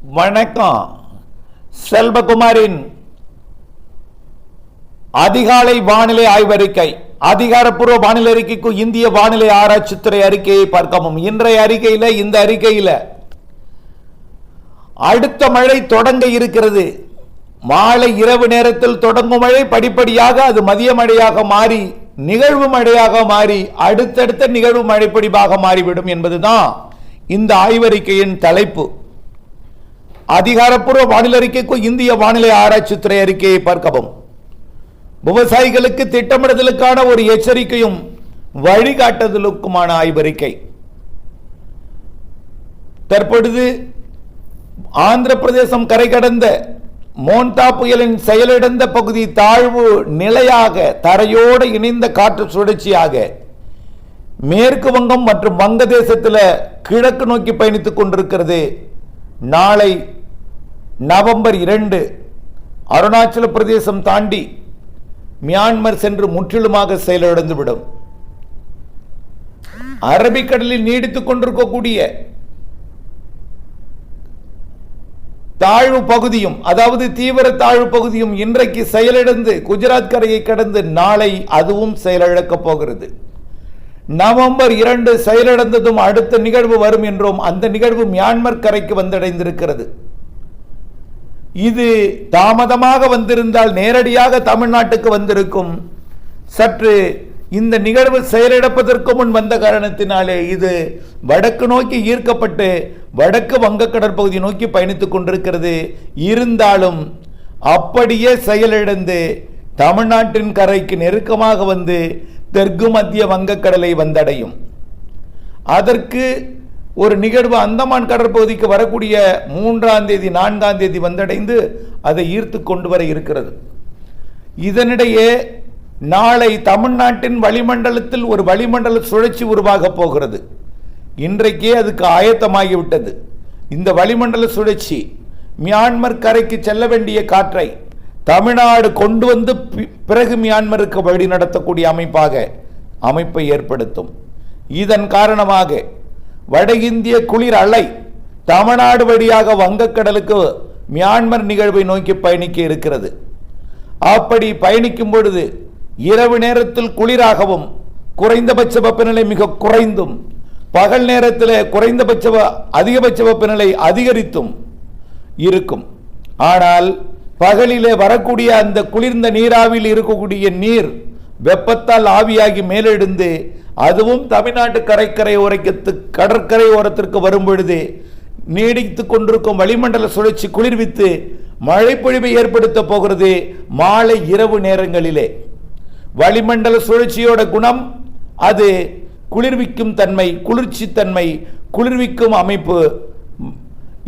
வணக்கம். செல்வகுமாரின் அதிகாலை வானிலை ஆய்வறிக்கை. அதிகாரப்பூர்வ வானிலை அறிக்கைக்கு இந்திய வானிலை ஆராய்ச்சித்துறை அறிக்கையை பார்க்கவும். இன்றைய அறிக்கையில் இந்த அறிக்கையில் அடுத்த மழை தொடங்க இருக்கிறது. மாலை இரவு நேரத்தில் தொடங்கும் மழை படிப்படியாக அது மதிய மழையாக மாறி நிகழ்வு மழையாக மாறி அடுத்தடுத்த நிகழ்வு மழைப்பொழிவாக மாறிவிடும் என்பதுதான் இந்த ஆய்வறிக்கையின் தலைப்பு. அதிகாரப்பூர்வ வானிலை அறிக்கைக்கு இந்திய வானிலை ஆராய்ச்சித்துறை அறிக்கையை பார்க்கவும். விவசாயிகளுக்கு திட்டமிடுதலுக்கான ஒரு எச்சரிக்கையும் வழிகாட்டுதலுக்குமான ஆய்வறிக்கை. தற்பொழுது ஆந்திர பிரதேசம் கரை கடந்த மோன்டா புயலின் செயலிழந்த பகுதி தாழ்வு நிலையாக தரையோடு இணைந்த காற்று சுழற்சியாக மேற்கு வங்கம் மற்றும் வங்கதேசத்தில் கிழக்கு நோக்கி பயணித்துக் கொண்டிருக்கிறது. நாளை நவம்பர் 2 அருணாச்சல பிரதேசம் தாண்டி மியான்மர் சென்று முற்றிலுமாக செயலிழந்துவிடும். அரபிக்கடலில் நீடித்துக் கொண்டிருக்கக்கூடிய தாழ்வு பகுதியும், அதாவது தீவிர தாழ்வு பகுதியும் இன்றைக்கு செயலிழந்து குஜராத் கரையை கடந்து நாளை அதுவும் செயலிழக்கப் போகிறது. நவம்பர் 2 செயலிழந்ததும் அடுத்த நிகழ்வு வரும் என்றும் அந்த நிகழ்வு மியான்மர் கரைக்கு வந்தடைந்திருக்கிறது. இது தாமதமாக வந்திருந்தால் நேரடியாக தமிழ்நாட்டுக்கு வந்திருக்கும். சற்று இந்த நிகழ்வு செயலிழப்பதற்கு முன் வந்த காரணத்தினாலே இது வடக்கு நோக்கி ஈர்க்கப்பட்டு வடக்கு வங்கக்கடல் பகுதி நோக்கி பயணித்துக் கொண்டிருக்கிறது. இருந்தாலும் அப்படியே செயலிழந்து தமிழ்நாட்டின் கரைக்கு நெருக்கமாக வந்து தெற்கு மத்திய வங்கக்கடலை வந்தடையும். அதற்கு ஒரு நிகழ்வு அந்தமான் கடற்பகுதிக்கு வரக்கூடிய 3ஆம் தேதி 4ஆம் தேதி வந்தடைந்து அதை ஈர்த்து கொண்டு வர இருக்கிறது. இதனிடையே நாளை தமிழ்நாட்டின் வளிமண்டலத்தில் ஒரு வளிமண்டல சுழற்சி உருவாக போகிறது. இன்றைக்கே அதுக்கு ஆயத்தமாகிவிட்டது. இந்த வளிமண்டல சுழற்சி மியான்மர் கரைக்கு செல்ல வேண்டிய காற்றை தமிழ்நாடு கொண்டு வந்து பிறகு மியான்மருக்கு வழி நடத்தக்கூடிய அமைப்பை ஏற்படுத்தும். இதன் காரணமாக வட இந்திய குளிர் அலை தமிழ்நாடு வழியாக வங்கக்கடலுக்கு மியான்மர் நிகழ்வை நோக்கி பயணிக்க இருக்கிறது. அப்படி பயணிக்கும் பொழுது இரவு நேரத்தில் குளிராகவும் குறைந்தபட்ச வெப்பநிலை மிக குறைந்தும் பகல் நேரத்தில் அதிகபட்ச வெப்பநிலை அதிகரித்தும் இருக்கும். ஆனால் பகலிலே வரக்கூடிய அந்த குளிர்ந்த நீராவில் இருக்கக்கூடிய நீர் வெப்பத்தால் ஆவியாகி மேலெழுந்து அதுவும் தமிழ்நாட்டு கடற்கரை ஓரத்திற்கு வரும் பொழுது நீடித்துக் கொண்டிருக்கும் வளிமண்டல சுழற்சி குளிர்வித்து மழை பொழிவை ஏற்படுத்த போகிறது. மாலை இரவு நேரங்களிலே வளிமண்டல சுழற்சியோட குணம் அது குளிர்விக்கும் தன்மை, குளிர்ச்சி தன்மை, குளிர்விக்கும் அமைப்பு.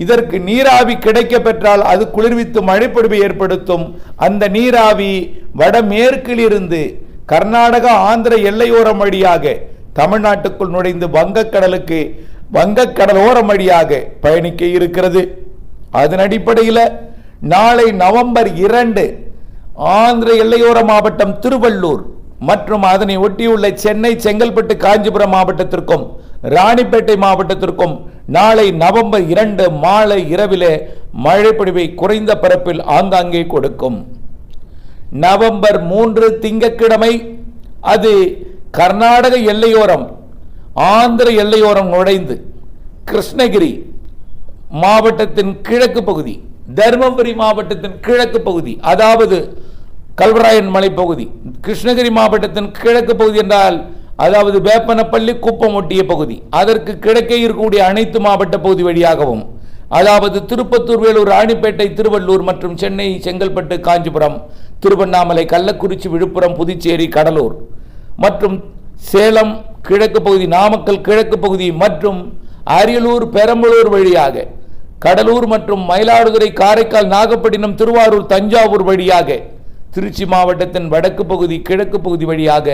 இதற்கு நீராவி கிடைக்க பெற்றால் அது குளிர்வித்து மழைப்பொழிவை ஏற்படுத்தும். அந்த நீராவி வடமேற்கில் இருந்து கர்நாடகா ஆந்திர எல்லையோரம் வழியாக தமிழ்நாட்டுக்குள் நுழைந்து வங்கக்கடலோரம் வழியாக பயணிக்க இருக்கிறது. அதன் அடிப்படையில் நாளை நவம்பர் 2 ஆந்திர எல்லையோர மாவட்டம் திருவள்ளூர் மற்றும் அதனை ஒட்டியுள்ள சென்னை, செங்கல்பட்டு, காஞ்சிபுரம் மாவட்டத்திற்கும் ராணிப்பேட்டை மாவட்டத்திற்கும் நாளை நவம்பர் 2 மாலை இரவிலே மழைப்பொழிவை குறைந்த பரப்பில் ஆங்காங்கே கொடுக்கும். நவம்பர் 3 திங்கட்கிழமை அது கர்நாடக எல்லையோரம் ஆந்திர எல்லையோரம் நுழைந்து கிருஷ்ணகிரி மாவட்டத்தின் கிழக்கு பகுதி, தருமபுரி மாவட்டத்தின் கிழக்கு பகுதி, அதாவது கல்வராயன் மலைப்பகுதி, கிருஷ்ணகிரி மாவட்டத்தின் கிழக்கு பகுதி என்றால் அதாவது வேப்பனப்பள்ளி குப்பம் ஒட்டிய பகுதி, அதற்கு கிழக்கே இருக்கக்கூடிய அனைத்து மாவட்ட பகுதி வழியாகவும், அதாவது திருப்பத்தூர், வேலூர், ராணிப்பேட்டை, திருவள்ளூர் மற்றும் சென்னை, செங்கல்பட்டு, காஞ்சிபுரம், திருவண்ணாமலை, கள்ளக்குறிச்சி, விழுப்புரம், புதுச்சேரி, கடலூர் மற்றும் சேலம் கிழக்கு பகுதி, நாமக்கல் கிழக்கு பகுதி மற்றும் அரியலூர், பெரம்பலூர் வழியாக கடலூர் மற்றும் மயிலாடுதுறை, காரைக்கால், நாகப்பட்டினம், திருவாரூர், தஞ்சாவூர் வழியாக திருச்சி மாவட்டத்தின் வடக்கு பகுதி, கிழக்கு பகுதி வழியாக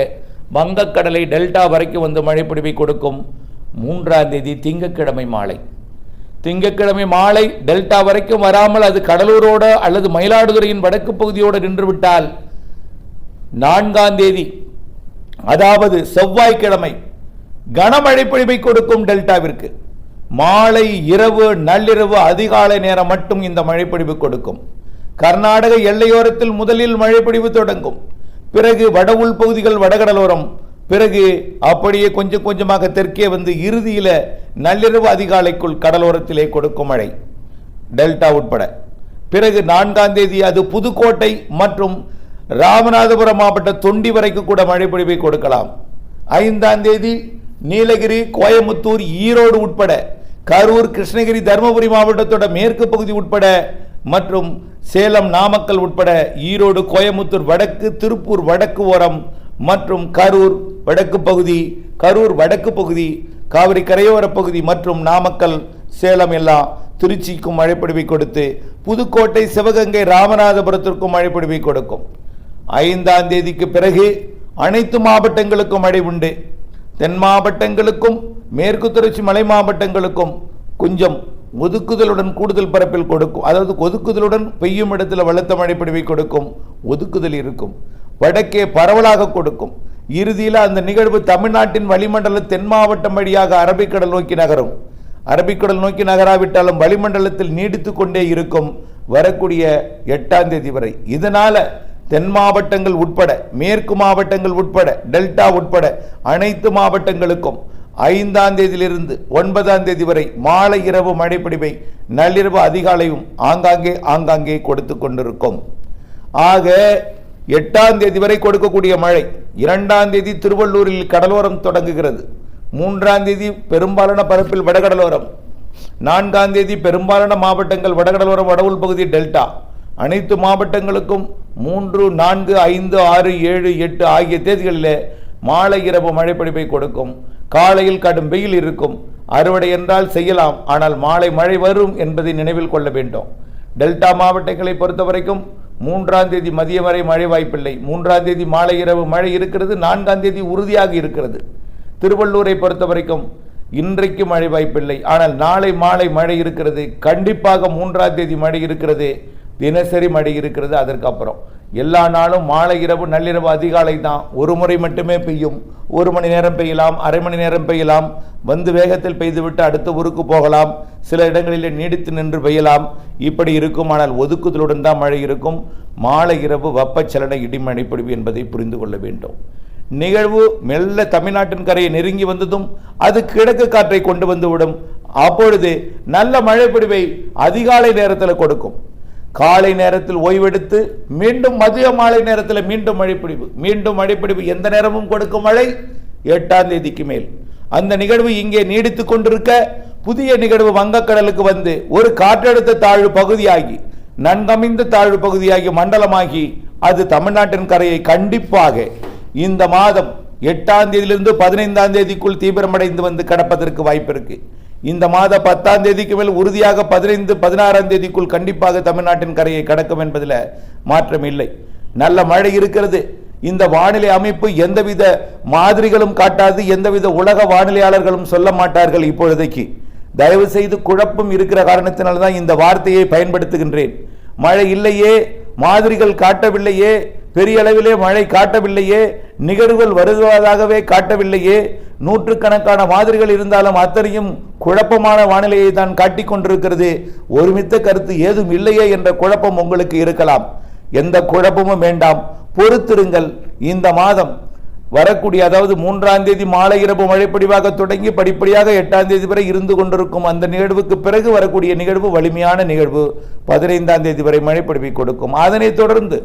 வங்கக்கடலை டெல்டா வரைக்கும் வந்து மழைப்பொழிவை கொடுக்கும். 3ஆம் தேதி திங்கட்கிழமை மாலை டெல்டா வரைக்கும் வராமல் அது கடலூரோட அல்லது மயிலாடுதுறையின் வடக்கு பகுதியோடு நின்றுவிட்டால் 4ஆம் தேதி அதாவது செவ்வாய்க்கிழமை கனமழை பொழிவை கொடுக்கும் டெல்டாவிற்கு. மாலை இரவு நள்ளிரவு அதிகாலை நேரம் மட்டும் இந்த மழைப்பொழிவு கொடுக்கும். கர்நாடக எல்லையோரத்தில் முதலில் மழைப்பொழிவு தொடங்கும். பிறகு வட உள் பகுதிகள் வடகடலோரம், பிறகு அப்படியே கொஞ்சம் கொஞ்சமாக தெற்கே வந்து இறுதியில நள்ளிரவு அதிகாலைக்குள் கடலோரத்திலே கொடுக்கும் மழை டெல்டா உட்பட. பிறகு 4ஆம் தேதி அது புதுக்கோட்டை மற்றும் ராமநாதபுரம் மாவட்ட தொண்டி வரைக்கும் கூட மழை பொழிவை கொடுக்கலாம். 5ஆம் தேதி நீலகிரி, கோயமுத்தூர், ஈரோடு உட்பட கரூர், கிருஷ்ணகிரி, தருமபுரி மாவட்டத்தோட மேற்கு பகுதி உட்பட மற்றும் சேலம், நாமக்கல் உட்பட ஈரோடு, கோயமுத்தூர் வடக்கு, திருப்பூர் வடக்கு ஓரம் மற்றும் கரூர் வடக்கு பகுதி, காவிரி கரையோர பகுதி மற்றும் நாமக்கல், சேலம் எல்லாம் திருச்சிக்கும் மழைப்பொழிவை கொடுத்து புதுக்கோட்டை, சிவகங்கை, ராமநாதபுரத்திற்கும் மழைப்பொழிவை கொடுக்கும். 5ஆம் தேதிக்கு பிறகு அனைத்து மாவட்டங்களுக்கும் மழை உண்டு. தென் மாவட்டங்களுக்கும் மேற்கு தொடர்ச்சி மலை மாவட்டங்களுக்கும் கொஞ்சம் ஒதுக்குதலுடன் கூடுதல் பரப்பில் கொடுக்கும். அதாவது ஒதுக்குதலுடன் பெய்யும் இடத்துல வலுத்த மழைப்பொழிவை கொடுக்கும். ஒதுக்குதல் இருக்கும். வடக்கே பரவலாக கொடுக்கும். இறுதியில் அந்த நிகழ்வு தமிழ்நாட்டின் வளிமண்டல தென் மாவட்டம் வழியாக அரபிக்கடல் நோக்கி நகரும். அரபிக்கடல் நோக்கி நகராவிட்டாலும் வளிமண்டலத்தில் நீடித்து கொண்டே இருக்கும் வரக்கூடிய 8ஆம் தேதி வரை. இதனால தென் மாவட்டங்கள் உட்பட, மேற்கு மாவட்டங்கள் உட்பட, டெல்டா உட்பட அனைத்து மாவட்டங்களுக்கும் 5ஆம் தேதியிலிருந்து 9ஆம் தேதி வரை மாலை இரவு மழைப்பொழிவை நள்ளிரவு அதிகாலையும் ஆங்காங்கே கொடுத்து கொண்டிருக்கும். ஆக 8ஆம் தேதி வரை கொடுக்கக்கூடிய மழை 2ஆம் தேதி திருவள்ளூரில் கடலோரம் தொடங்குகிறது. 3ஆம் தேதி பெரும்பாலான பரப்பில் வடகடலோரம், 4ஆம் தேதி பெரும்பாலான மாவட்டங்கள் வடகடலோரம், வடவுள் பகுதி, டெல்டா. அனைத்து மாவட்டங்களுக்கும் 3, 4, 5, 6, 7, 8 ஆகிய தேதிகளிலே மாலை இரவு மழைப்பொழிவை கொடுக்கும். காலையில் கடும் வெயில் இருக்கும். அறுவடை என்றால் செய்யலாம், ஆனால் மாலை மழை வரும் என்பதை நினைவில் கொள்ள வேண்டும். டெல்டா மாவட்டங்களை பொறுத்த வரைக்கும் 3ஆம் தேதி மதியம் வரை மழை வாய்ப்பில்லை. 3ஆம் தேதி மாலை இரவு மழை இருக்கிறது. 4ஆம் தேதி உறுதியாக இருக்கிறது. திருவள்ளூரை பொறுத்த வரைக்கும் இன்றைக்கு மழை வாய்ப்பில்லை, ஆனால் நாளை மாலை மழை இருக்கிறது. கண்டிப்பாக 3ஆம் தேதி மழை இருக்கிறது. தினசரி மழை இருக்கிறது. அதற்கு அப்புறம் எல்லா நாளும் மாலை இரவு நள்ளிரவு அதிகாலை தான். ஒரு முறை மட்டுமே பெய்யும். 1 மணி நேரம் பெய்யலாம், அரை மணி நேரம் பெய்யலாம். வந்து வேகத்தில் பெய்துவிட்டு அடுத்த ஊருக்கு போகலாம். சில இடங்களிலே நீடித்து நின்று பெய்யலாம். இப்படி இருக்கும். ஆனால் ஒதுக்குதலுடன் தான் மழை இருக்கும். மாலை இரவு வெப்பச்சலன இடிமழை பொழிவு என்பதை புரிந்து கொள்ள வேண்டும். நிகழ்வு மெல்ல தமிழ்நாட்டின் கரையை நெருங்கி வந்ததும் அது கிழக்கு காற்றை கொண்டு வந்துவிடும். அப்பொழுது நல்ல மழை பொழிவை அதிகாலை நேரத்தில் கொடுக்கும். காலை நேரத்தில் ஓய்வெடுத்து மீண்டும் மதிய மாலை நேரத்தில் மீண்டும் மழைப்பொழிவு எந்த நேரமும் கொடுக்கும் மழை 8ஆம் தேதிக்கு மேல். அந்த நிகழ்வு இங்கே நீடித்துக் கொண்டிருக்க புதிய நிகழ்வு வங்கக்கடலுக்கு வந்து ஒரு காற்றழுத்த தாழ்வு பகுதியாகி, நன்கமைந்த தாழ்வு பகுதியாகி, மண்டலமாகி அது தமிழ்நாட்டின் கரையை கண்டிப்பாக இந்த மாதம் 8ஆம் தேதியிலிருந்து 15ஆம் தேதிக்குள் தீவிரமடைந்து வந்து கடப்பதற்கு வாய்ப்பு இருக்கு. இந்த மாத 10ஆம் தேதிக்கு மேல் உறுதியாக 15, 16ஆம் தேதிக்குள் கண்டிப்பாக தமிழ்நாட்டின் கரையை கடக்கும் என்பதில் மாற்றம் இல்லை. நல்ல மழை இருக்கிறது. இந்த வானிலை அமைப்பு எந்தவித மாதிரிகளும் காட்டாது. எந்தவித உலக வானிலையாளர்களும் சொல்ல மாட்டார்கள். இப்பொழுதைக்கு தயவு செய்து குழப்பம் இருக்கிற காரணத்தினால்தான் இந்த வார்த்தையை பயன்படுத்துகின்றேன். மழை இல்லையே, மாதிரிகள் காட்டவில்லையே, பெரிய அளவிலே மழை காட்டவில்லையே, நிகழ்வுகள் வருவதாகவே காட்டவில்லையே, நூற்றுக்கணக்கான மாதிரிகள் இருந்தாலும் அத்தனையும் குழப்பமான வானிலையை தான் காட்டிக் கொண்டிருக்கிறது. ஒருமித்த கருத்து ஏதும் இல்லையே என்ற குழப்பம் உங்களுக்கு இருக்கலாம். எந்த குழப்பமும் வேண்டாம், பொறுத்திருங்கள். இந்த மாதம் வரக்கூடிய, அதாவது 3ஆம் தேதி மாலை இரவு மழைப்பொழிவாக தொடங்கி படிப்படியாக 8ஆம் தேதி வரை இருந்து கொண்டிருக்கும் அந்த நிகழ்வுக்கு பிறகு வரக்கூடிய நிகழ்வு வலிமையான நிகழ்வு 15ஆம் தேதி வரை மழைப்பொழிவை கொடுக்கும். அதனைத் தொடர்ந்து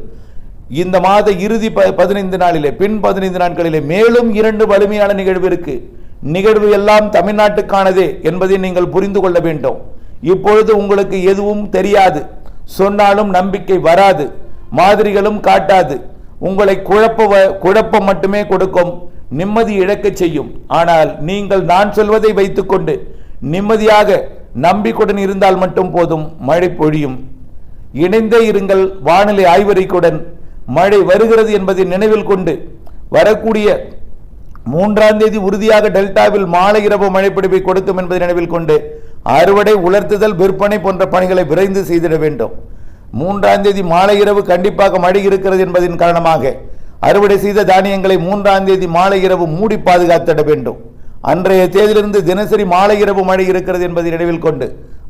இந்த மாத இறுதி 15 நாளிலே, பின் 15 நாட்களிலே மேலும் 2 வலிமையான நிகழ்வு இருக்கு. நிகழ்வு எல்லாம் தமிழ்நாட்டுக்கானதே என்பதை நீங்கள் புரிந்து கொள்ள வேண்டும். இப்பொழுது உங்களுக்கு எதுவும் தெரியாது, சொன்னாலும் நம்பிக்கை வராது, மாதிரிகளும் காட்டாது. உங்களை குழப்பம் மட்டுமே கொடுக்கும், நிம்மதி இழக்க செய்யும். ஆனால் நீங்கள் நான் சொல்வதை வைத்துக்கொண்டு நிம்மதியாக நம்பிக்கையுடன் இருந்தால் மட்டும் போதும், மழை பொழியும். இணைந்தே இருங்கள் வானிலை ஆய்வறிக்கையுடன். மழை வருகிறது என்பதை நினைவில் கொண்டு வரக்கூடிய 3ஆம் தேதி உறுதியாக டெல்டாவில் மாலை இரவு மழைப்பொழிவை கொடுக்கும் என்பதை நினைவில் கொண்டு அறுவடை, உலர்த்துதல், விற்பனை போன்ற பணிகளை விரைந்து செய்திட வேண்டும். 3ஆம் தேதி மாலை இரவு கண்டிப்பாக மழை இருக்கிறது என்பதன் காரணமாக அறுவடை செய்த தானியங்களை 3ஆம் தேதி மாலை இரவு மூடி பாதுகாத்திட வேண்டும். அன்றைய தேதியிலிருந்து தினசரி மாலை இரவு மழை இருக்கிறது என்பதை நினைவில் கொண்டு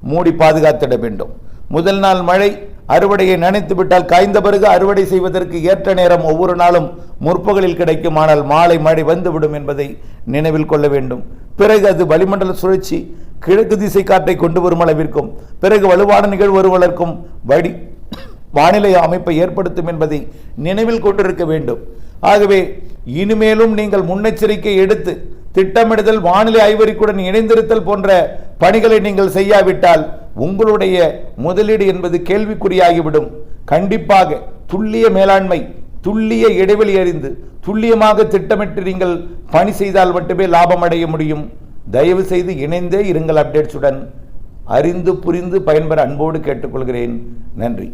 மூடி பாதுகாத்திட வேண்டும். முதல் நாள் மழை அறுவடையை நினைத்து விட்டால் காய்ந்த பிறகு அறுவடை செய்வதற்கு ஏற்ற நேரம் ஒவ்வொரு நாளும் முற்பகலில் கிடைக்கும். ஆனால் மாலை மழை வந்துவிடும் என்பதை நினைவில் கொள்ள வேண்டும். பிறகு அது வளிமண்டல சுழற்சி கிழக்கு திசை காற்றை கொண்டு வரும் அளவிற்கும் பிறகு வலுவான நிகழ்வு வருவதற்கும் வானிலை அமைப்பை ஏற்படுத்தும் என்பதை நினைவில் கொண்டிருக்க வேண்டும். ஆகவே இனிமேலும் நீங்கள் முன்னெச்சரிக்கை எடுத்து திட்டமிடுதல், வானிலை ஆய்வறிக்கையுடன் இணைந்திருத்தல் போன்ற பணிகளை நீங்கள் செய்யாவிட்டால் உங்களுடைய முதலீடு என்பது கேள்விக்குறியாகிவிடும். கண்டிப்பாக துல்லிய மேலாண்மை, துல்லிய இடைவெளி அறிந்து துல்லியமாக திட்டமிட்டு நீங்கள் பணி செய்தால் மட்டுமே லாபம் அடைய முடியும். தயவு செய்து இணைந்தே இருங்கள். அப்டேட்ஸுடன் அறிந்து புரிந்து பயன்பெற அன்போடு கேட்டுக்கொள்கிறேன். நன்றி.